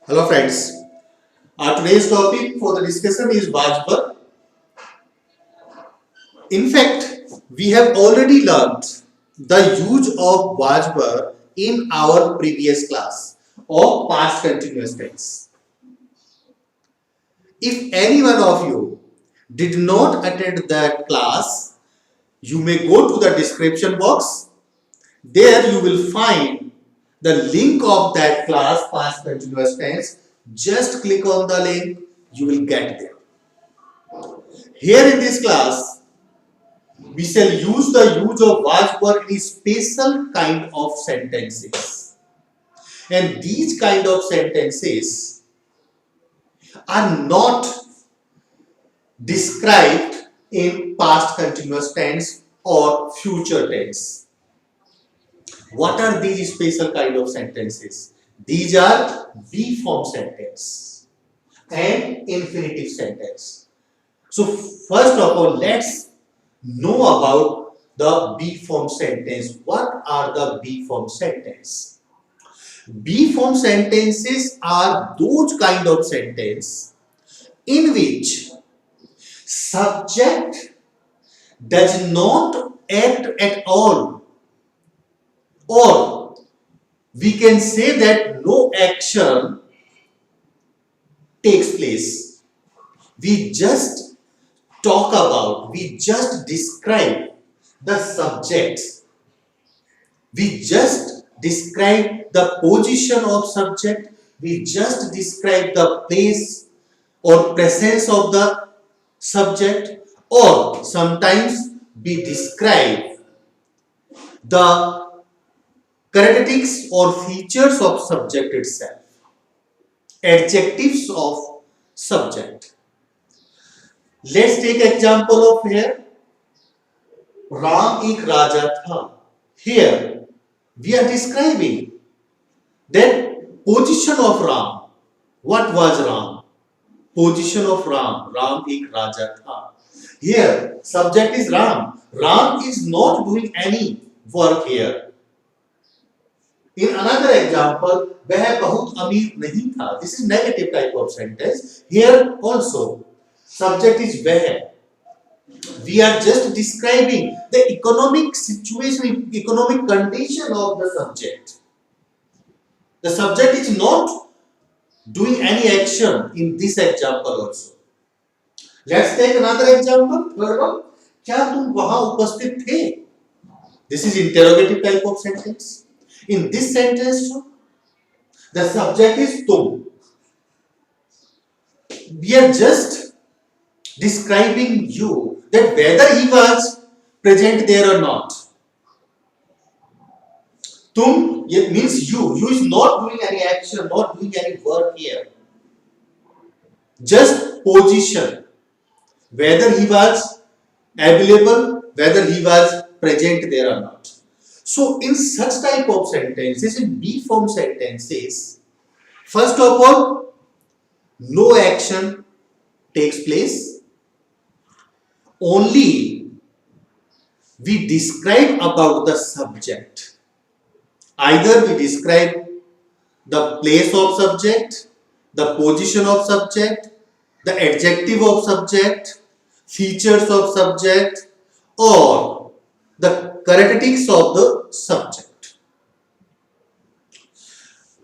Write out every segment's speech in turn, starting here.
Hello friends, our today's topic for the discussion is Vajpur. In fact, we have already learned the use of Vajpur in our previous class of past continuous tense. If any one of you did not attend that class, you may go to the description box. There you will find the link of that class past continuous tense. Just click on the link, you will get there. Here in this class, we shall use the use of was word in special kind of sentences. And these kind of sentences are not described in past continuous tense or future tense. What are these special kind of sentences? These are be form sentence and infinitive sentence. So first of all, let's know about the be form sentence. What are the be form sentence? Be form sentences are those kind of sentence in which subject does not act at all, or we can say that no action takes place. We just talk about, we just describe the subjects. We just describe the position of subject. We just describe the place or presence of the subject, or sometimes we describe the characteristics or features of subject itself, adjectives of subject. Let's take example of here. Ram ek raja tha. Here we are describing that position of Ram. What was Ram? Position of Ram. Ram ek raja tha. Here subject is Ram. Ram is not doing any work here. In another example, वह बहुत अमीर नहीं था. This is negative type of sentence. Here also subject is वह. We are just describing the economic situation, economic condition of the subject. The subject is not doing any action in this example also. Let's take another example. Third one. क्या तुम वहां उपस्थित थे? This is interrogative type of sentence. In this sentence, the subject is तुम. We are just describing you that whether he was present there or not. Tum means you. You is not doing any action, not doing any work here. Just position. Whether he was available, whether he was present there or not. So in such type of sentences, in be form sentences, first of all, no action takes place. Only we describe about the subject. Either we describe the place of subject, the position of subject, the adjective of subject, features of subject, or the characteristics of the subject.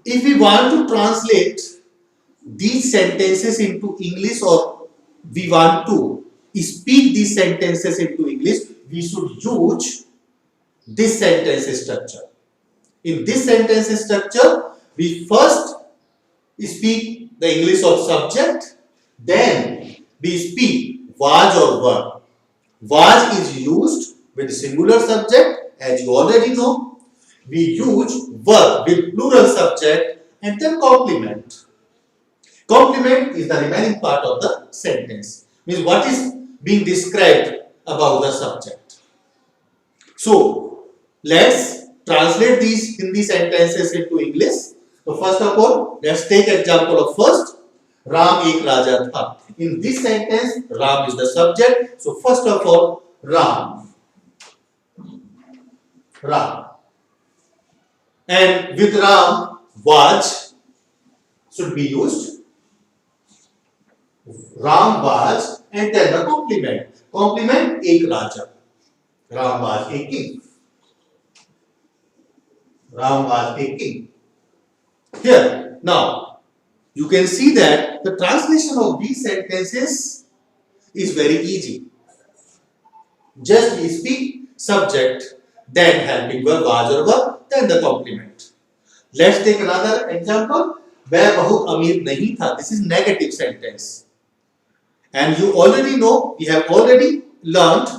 If we want to translate these sentences into English, or we want to speak these sentences into English, we should use this sentence structure. In this sentence structure, we first speak the English of subject, then we speak was or were. Was is used with singular subject, as you already know. We use were with plural subject, and then complement. Complement is the remaining part of the sentence. Means what is being described about the subject. So let's translate these Hindi sentences into English. So first of all, let's take example of first. Ram ek raja tha. In this sentence, Ram is the subject. So first of all, Ram. Ram. And with Ram, was. should be used. Ram was, and then the complement. Complement ek raja. Ram was a king. Ram was a king. Here, now, you can see that the translation of these sentences is very easy. Just we speak subject, then helping verb, was or were, then the complement. Let's take another example. वह बहुत अमीर नहीं था. This is negative sentence. And you already know, we have already learned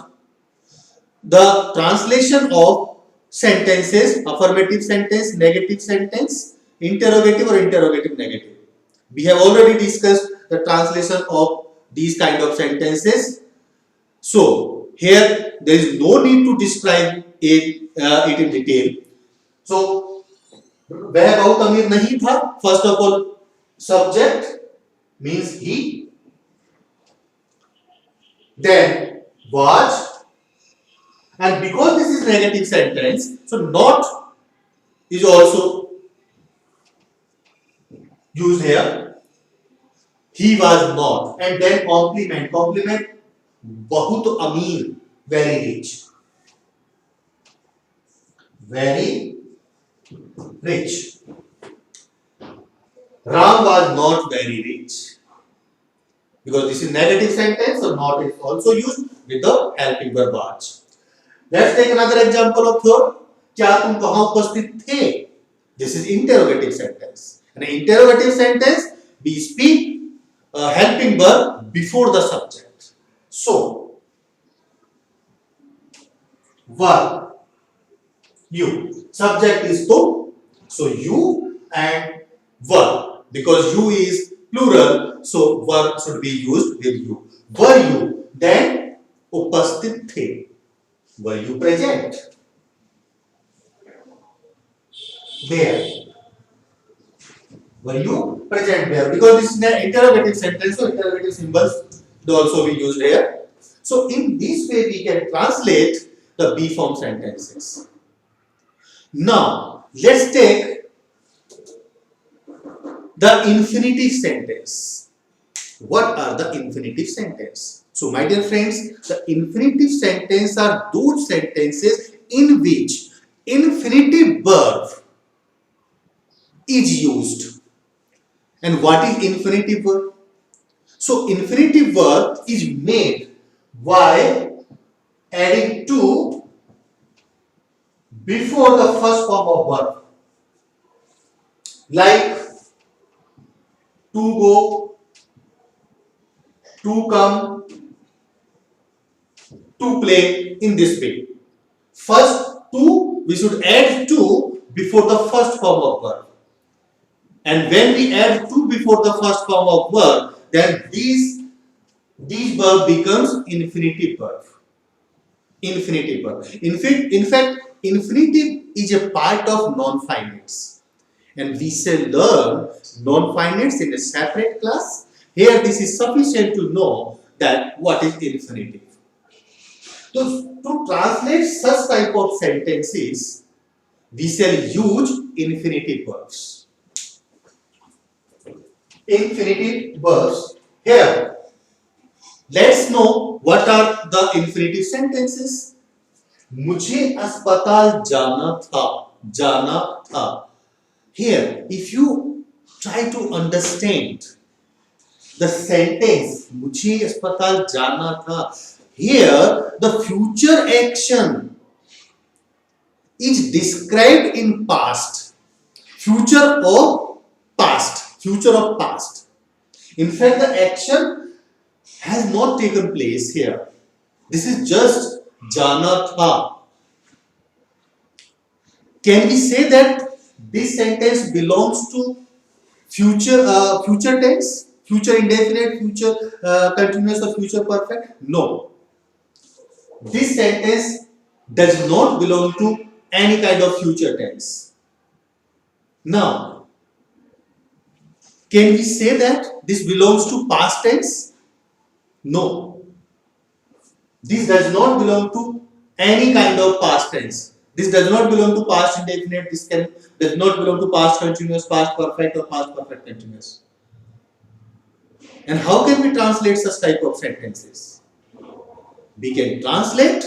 the translation of sentences, affirmative sentence, negative sentence, interrogative or interrogative negative. We have already discussed the translation of these kind of sentences. So here there is no need to describe it in detail. So वह बहुत अमीर नहीं था. First of all, subject means he. Then was, and because this is negative sentence, so not is also used here. He was not, and then complement. Complement बहुत अमीर, very rich, very rich. Ram was not very rich. Because this is negative sentence, so not is also used with the helping verb was. Let's take another example of third. क्या तुम वहां उपस्थित थे? This is interrogative sentence. In an interrogative sentence, we speak a helping verb before the subject. So, verb, you. Subject is to, so you and verb. Because you is plural, so verb should be used with you. Were you? Then उपस्थित थे. Were you present? There. Were you present there? Because this is an interrogative sentence, so interrogative symbols will also be used here. So in this way we can translate the be form sentences. Now let's take the infinitive sentence. What are the infinitive sentences? So my dear friends, the infinitive sentences are those sentences in which infinitive verb is used. And what is infinitive verb? So infinitive verb is made by adding to before the first form of verb. Like to go, to come, to play, in this way. First to, we should add to before the first form of verb. And when we add to before the first form of verb, then these verb becomes infinitive verb. Infinitive verb. In fact, infinitive is a part of non-finites. And we shall learn non-finites in a separate class. Here this is sufficient to know that what is infinitive. So to translate such type of sentences, we shall use infinitive verbs. Infinitive verbs. Here, let's know what are the infinitive sentences. मुझे अस्पताल जाना था. Here, if you try to understand the sentence, मुझे अस्पताल जाना था, here the future action is described in past. Future of past. In fact, the action has not taken place here. This is just जाना था. Can we say that this sentence belongs to future tense, future indefinite, future continuous or future perfect? No. This sentence does not belong to any kind of future tense. Now, can we say that this belongs to past tense? No. This does not belong to any kind of past tense. This does not belong to past indefinite. This does not belong to past continuous, past perfect, or past perfect continuous. And how can we translate such type of sentences? We can translate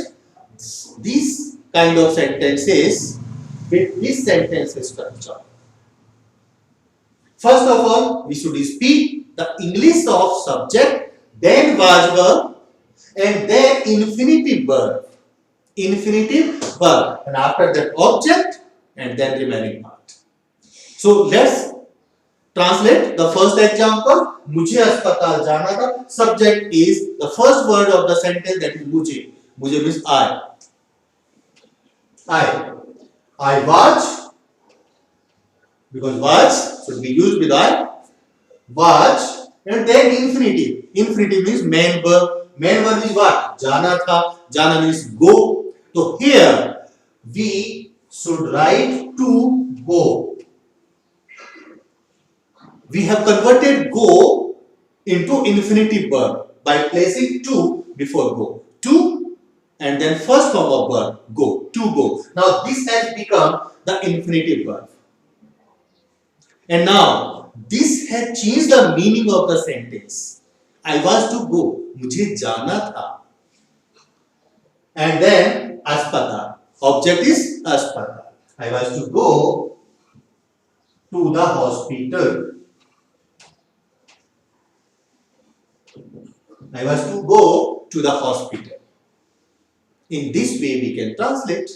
these kind of sentences with this sentence structure. First of all, we should speak the English of subject, then was verb, and then infinitive verb. Infinitive verb, and after that object, and then remaining part. So let's translate the first example. मुझे अस्पताल जाना था. Subject is the first word of the sentence, that is मुझे. मुझे means I. I was, because was should be used with I. Was, and then infinitive. Infinitive means main verb. Main verb is what? जाना था. जाना means go. So here we should write to go. We have converted go into infinitive verb by placing to before go. To, and then first form of verb, go. To go. Now this has become the infinitive verb. And now this has changed the meaning of the sentence. I was to go. मुझे जाना था. And then अस्पताल. Object is अस्पताल. I was to go to the hospital. I was to go to the hospital. In this way we can translate.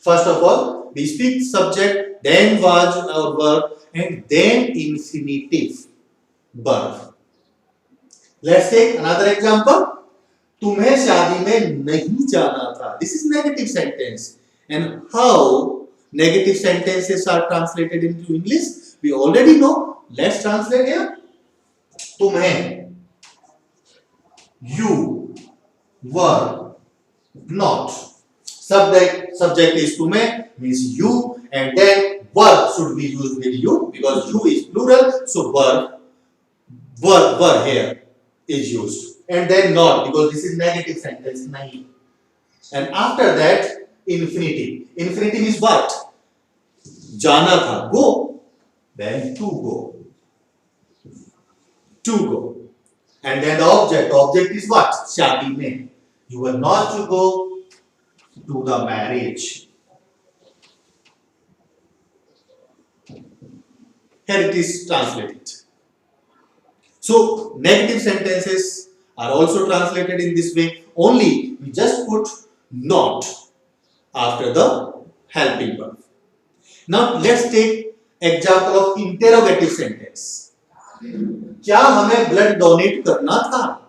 First of all, we speak subject, then was or verb, and then infinitive verb. Let's take another example. तुम्हें शादी में नहीं जाना था. This is negative sentence. And how negative sentences are translated into English? We already know. Let's translate here. तुम्हें, you were not. Subject is तुम्हें means you, and then verb should be used with you because you is plural. So verb here is used. And then not, because this is negative sentence, nahi. And after that, infinitive. Infinitive is what? Jana tha, go. Then to go. To go. And then the object. Object is what? Shadi mein. You were not to go to the marriage. Here it is translated. So, negative sentences are also translated in this way. Only we just put not after the helping verb. Now let's take example of interrogative sentence. क्या हमें blood donate करना था?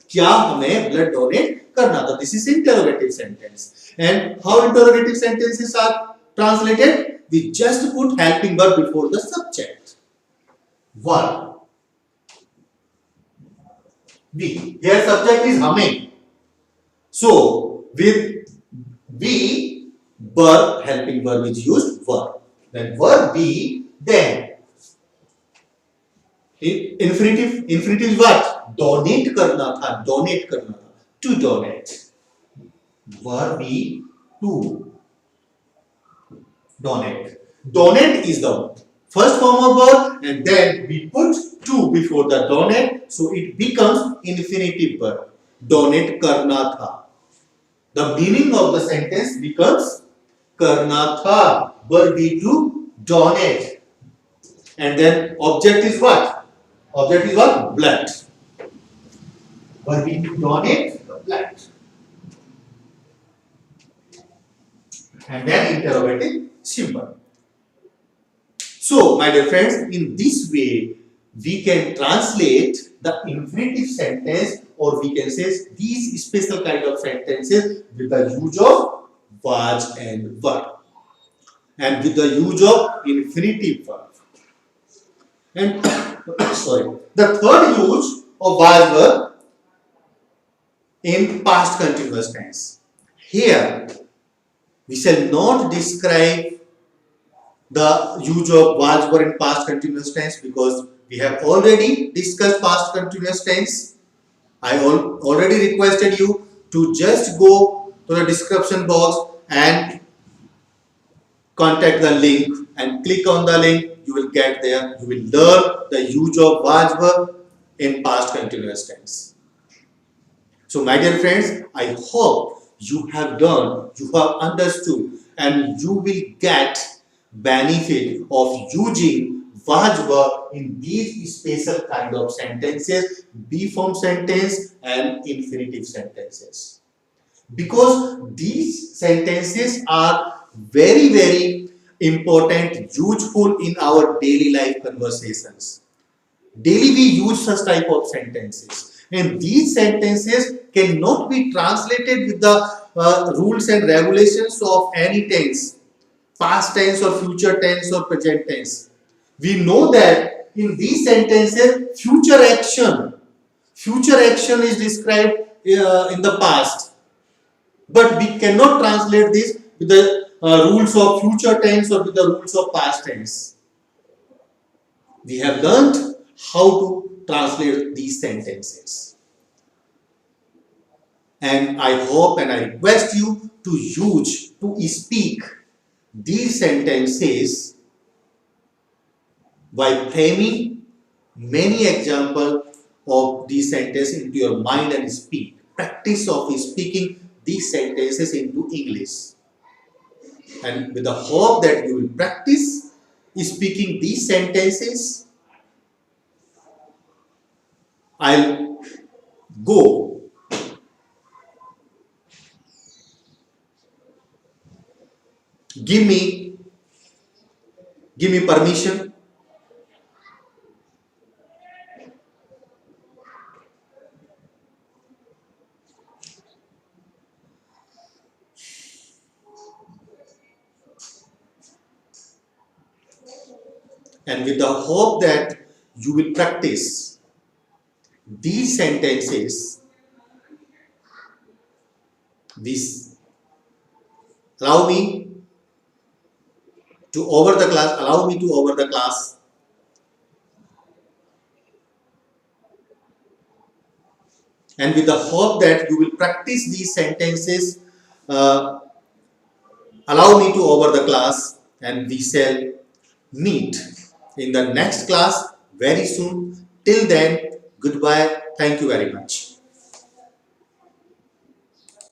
क्या हमें blood donate करना था? This is interrogative sentence. And how interrogative sentences are translated? We just put helping verb before the subject. Verb. We. Here subject is हमें. So with we, verb, helping verb is used, verb. Then verb be, then. Infinitive is what? Donate करना था. Donate करना था. To donate. Verb be, to donate. Donate is the first form of verb, and then we put to before the donate, so it becomes infinitive verb. Donate करना था. The meaning of the sentence becomes करना था. Verb be to donate. And then object is what? Object is what? Blood. Verb be to donate blood. And then interrogative symbol. So, my dear friends, in this way, we can translate the infinitive sentence, or we can say these special kind of sentences with the use of was and verb, and with the use of infinitive verb. And sorry, the third use of was verb in past continuous tense. Here, we shall not describe the use of was verb in past continuous tense because we have already discussed past continuous tense. I already requested you to just go to the description box and contact the link and click on the link. You will get there. You will learn the use of was verb in past continuous tense. So my dear friends, I hope you have learned, you have understood, and you will get benefit of using was verb in these special kind of sentences, be form sentence and infinitive sentences. Because these sentences are very important, useful in our daily life conversations. Daily we use such type of sentences, and these sentences cannot be translated with the rules and regulations of any tense, past tense or future tense or present tense. We know that in these sentences future action is described in the past, but we cannot translate this with the rules of future tense or with the rules of past tense. We have learned how to translate these sentences. And I hope and I request you to speak these sentences by framing many examples of these sentences into your mind and speak. Practice of speaking these sentences into English. And with the hope that you will practice speaking these sentences, I'll go. Give me permission. And with the hope that you will practice these sentences, this allow me to over the class. And with the hope that you will practice these sentences, allow me to over the class, and we shall meet in the next class very soon. Till then, goodbye. Thank you very much.